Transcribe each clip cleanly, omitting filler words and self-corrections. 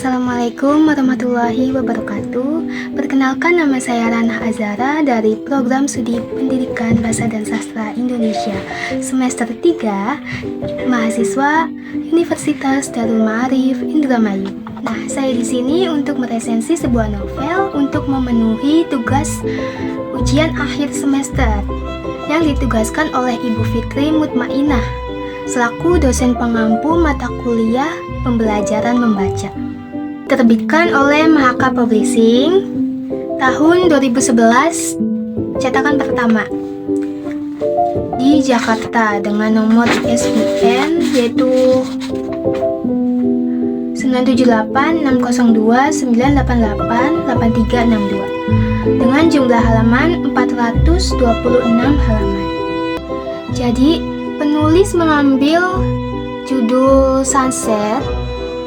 Assalamualaikum warahmatullahi wabarakatuh. Perkenalkan, nama saya Rana Azara dari Program Studi Pendidikan Bahasa dan Sastra Indonesia Semester 3, mahasiswa Universitas Darul Ma'arif Indramayu. Nah, saya di sini untuk meresensi sebuah novel untuk memenuhi tugas ujian akhir semester yang ditugaskan oleh Ibu Fitri Mutmainah selaku dosen pengampu mata kuliah pembelajaran membaca. Terbitkan oleh Mahaka Publishing tahun 2011, cetakan pertama di Jakarta dengan nomor ISBN yaitu 978-602-988-8362 dengan jumlah halaman 426 halaman. Jadi, penulis mengambil judul Sunset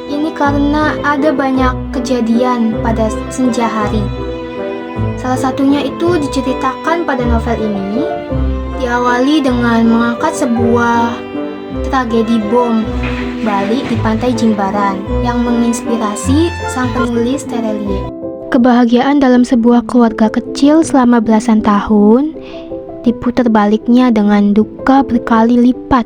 ini karena ada banyak kejadian pada senja hari. Salah satunya itu diceritakan pada novel ini, diawali dengan mengangkat sebuah tragedi bom Bali di pantai Jimbaran yang menginspirasi sang penulis Terelie. Kebahagiaan dalam sebuah keluarga kecil selama belasan tahun diputar baliknya dengan duka berkali lipat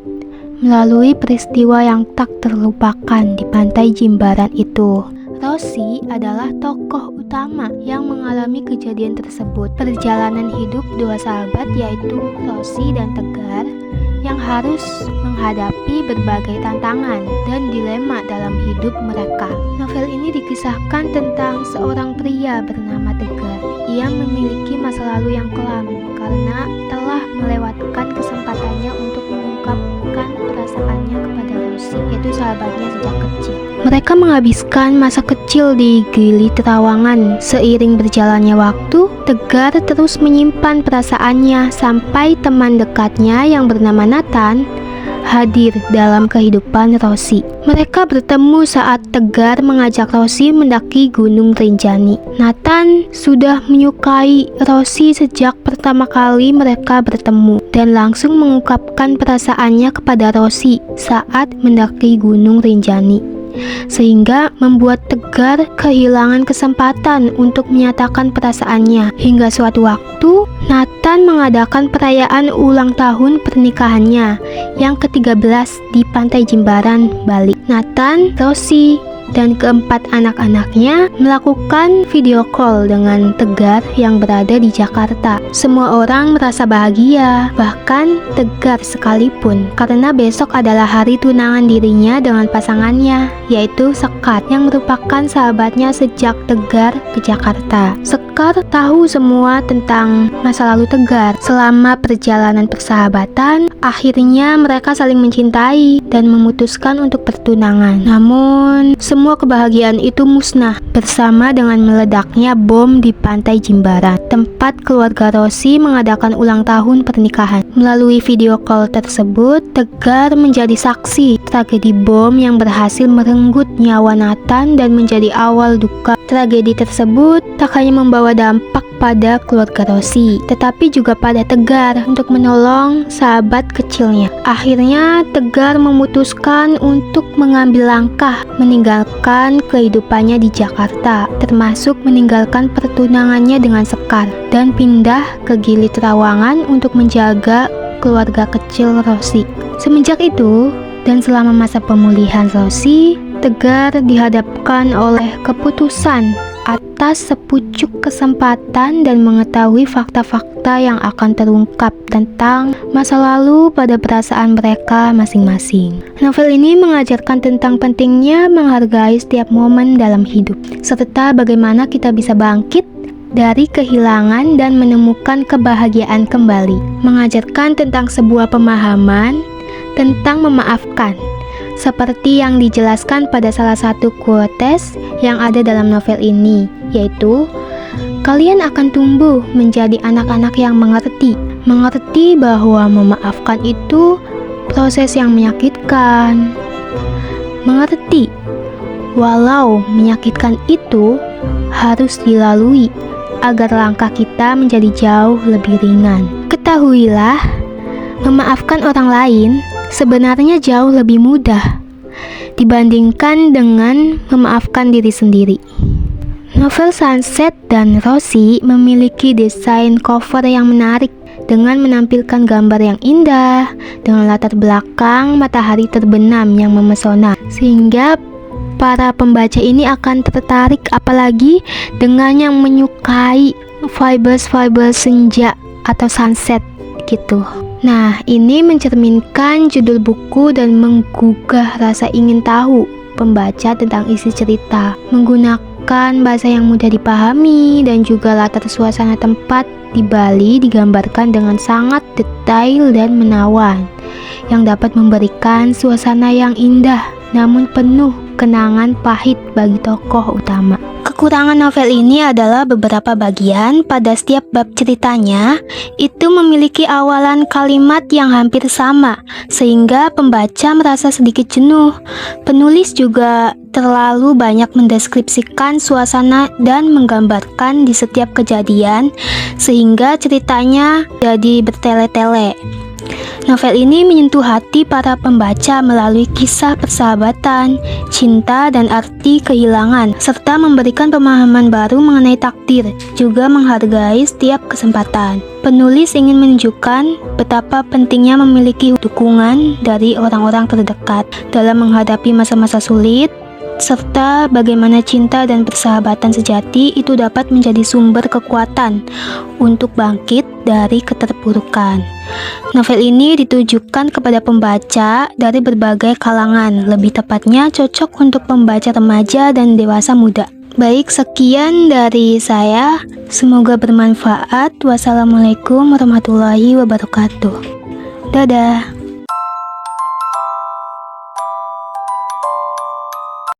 melalui peristiwa yang tak terlupakan di pantai Jimbaran itu. Rosi adalah tokoh utama yang mengalami kejadian tersebut. Perjalanan hidup dua sahabat yaitu Rosi dan Tegar yang harus menghadapi berbagai tantangan dan dilema dalam hidup mereka. Novel ini dikisahkan tentang seorang pria bernama Tegar. Ia memiliki masa lalu yang kelam karena telah melewatkan kesempatannya untuk mengungkapkan perasaannya kepada Rosi, yaitu sahabatnya sejak kecil. Mereka menghabiskan masa kecil di Gili Trawangan. Seiring berjalannya waktu, Tegar terus menyimpan perasaannya sampai teman dekatnya yang bernama Nathan hadir dalam kehidupan Rosi. Mereka bertemu saat Tegar mengajak Rosi mendaki Gunung Rinjani. Nathan sudah menyukai Rosi sejak pertama kali mereka bertemu dan langsung mengungkapkan perasaannya kepada Rosi saat mendaki Gunung Rinjani, sehingga membuat Tegar kehilangan kesempatan untuk menyatakan perasaannya. Hingga suatu waktu, Nathan mengadakan perayaan ulang tahun pernikahannya yang ke-13 di pantai Jimbaran, Bali. Nathan, Rosi, dan keempat anak-anaknya melakukan video call dengan Tegar yang berada di Jakarta. Semua orang merasa bahagia, bahkan Tegar sekalipun, karena besok adalah hari tunangan dirinya dengan pasangannya, yaitu Sekar yang merupakan sahabatnya sejak Tegar ke Jakarta. Sekar tahu semua tentang masa lalu Tegar. Selama perjalanan persahabatan, akhirnya mereka saling mencintai dan memutuskan untuk bertunangan. Namun, semua kebahagiaan itu musnah bersama dengan meledaknya bom di pantai Jimbaran, tempat keluarga Rosi mengadakan ulang tahun pernikahan. Melalui video call tersebut, Tegar menjadi saksi tragedi bom yang berhasil merenggut nyawa Nathan dan menjadi awal duka. Tragedi tersebut tak hanya membawa dampak pada keluarga Rosi, tetapi juga pada Tegar untuk menolong sahabat kecilnya. Akhirnya, Tegar memutuskan untuk mengambil langkah meninggalkan kehidupannya di Jakarta, termasuk meninggalkan pertunangannya dengan Sekar dan pindah ke Gili Trawangan untuk menjaga keluarga kecil Rosi. Semenjak itu, dan selama masa pemulihan Rosi, Tegar dihadapkan oleh keputusan atas sepucuk kesempatan dan mengetahui fakta-fakta yang akan terungkap tentang masa lalu pada perasaan mereka masing-masing. Novel ini mengajarkan tentang pentingnya menghargai setiap momen dalam hidup, serta bagaimana kita bisa bangkit dari kehilangan dan menemukan kebahagiaan kembali. Mengajarkan tentang sebuah pemahaman tentang memaafkan, seperti yang dijelaskan pada salah satu quotes yang ada dalam novel ini, yaitu kalian akan tumbuh menjadi anak-anak yang mengerti bahwa memaafkan itu proses yang menyakitkan, mengerti walau menyakitkan itu harus dilalui agar langkah kita menjadi jauh lebih ringan. Ketahuilah, memaafkan orang lain sebenarnya jauh lebih mudah dibandingkan dengan memaafkan diri sendiri. Novel Sunset dan Rosie memiliki desain cover yang menarik dengan menampilkan gambar yang indah dengan latar belakang matahari terbenam yang memesona, sehingga para pembaca ini akan tertarik, apalagi dengan yang menyukai vibes senja atau sunset gitu. Nah, ini mencerminkan judul buku dan menggugah rasa ingin tahu pembaca tentang isi cerita, menggunakan bahasa yang mudah dipahami dan juga latar suasana tempat di Bali digambarkan dengan sangat detail dan menawan, yang dapat memberikan suasana yang indah namun penuh kenangan pahit bagi tokoh utama. Kekurangan novel ini adalah beberapa bagian pada setiap bab ceritanya itu memiliki awalan kalimat yang hampir sama, sehingga pembaca merasa sedikit jenuh. Penulis juga terlalu banyak mendeskripsikan suasana dan menggambarkan di setiap kejadian, sehingga ceritanya jadi bertele-tele. Novel ini menyentuh hati para pembaca melalui kisah persahabatan, cinta, dan arti kehilangan, serta memberikan pemahaman baru mengenai takdir, juga menghargai setiap kesempatan. Penulis ingin menunjukkan betapa pentingnya memiliki dukungan dari orang-orang terdekat dalam menghadapi masa-masa sulit, serta bagaimana cinta dan persahabatan sejati itu dapat menjadi sumber kekuatan untuk bangkit dari keterpurukan. Novel ini ditujukan kepada pembaca dari berbagai kalangan, lebih tepatnya cocok untuk pembaca remaja dan dewasa muda. Baik, sekian dari saya. Semoga bermanfaat. Wassalamualaikum warahmatullahi wabarakatuh. Dadah.